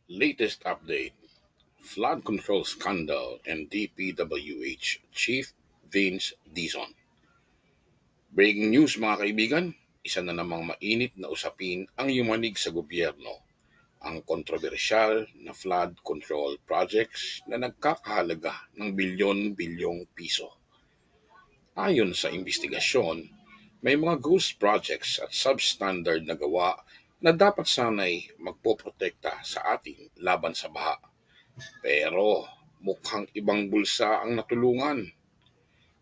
Latest update: flood control scandal and DPWH Chief Vince Dizon. Breaking news mga kaibigan, isa na namang mainit na usapin ang yumanig sa gobyerno, ang kontrobersyal na flood control projects na nagkakahalaga ng bilyon-bilyong piso. Ayon sa investigasyon, may mga ghost projects at substandard na gawa na dapat sanay magpoprotekta sa atin laban sa baha. Pero mukhang ibang bulsa ang natulungan.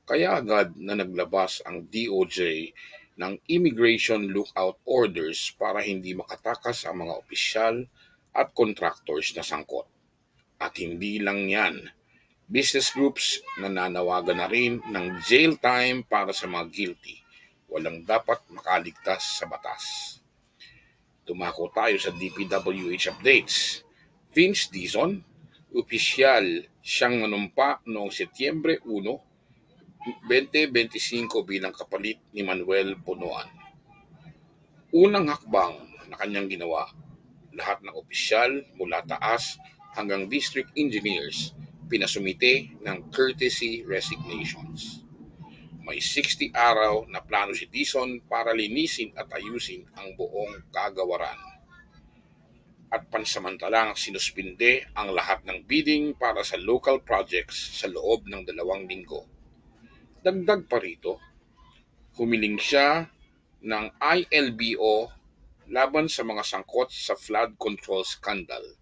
Kaya agad na naglabas ang DOJ ng Immigration Lookout Orders para hindi makatakas ang mga opisyal at contractors na sangkot. At hindi lang yan, business groups nananawagan na rin ng jail time para sa mga guilty. Walang dapat makaligtas sa batas. Tumako tayo sa DPWH updates. Vince Dizon, opisyal siyang nanumpa noong Setyembre 1, 2025 bilang kapalit ni Manuel Bonoan. Unang hakbang na kanyang ginawa, lahat ng opisyal mula taas hanggang district engineers pinasumite ng courtesy resignations. May 60 araw na plano si Dizon para linisin at ayusin ang buong kagawaran. At pansamantalang sinuspinde ang lahat ng bidding para sa local projects sa loob ng 2 linggo. Dagdag pa rito, humiling siya ng ILBO laban sa mga sangkot sa flood control scandal.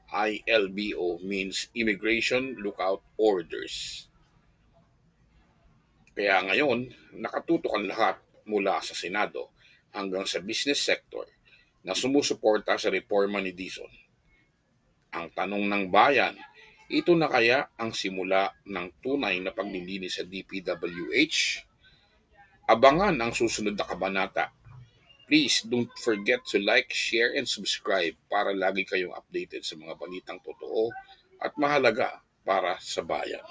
ILBO means Immigration Lookout Orders. Kaya ngayon, nakatutok ang lahat mula sa Senado hanggang sa business sector na sumusuporta sa reforma ni Dizon. Ang tanong ng bayan, ito na kaya ang simula ng tunay na paglilinis sa DPWH? Abangan ang susunod na kabanata. Please don't forget to like, share, and subscribe para lagi kayong updated sa mga balitang totoo at mahalaga para sa bayan.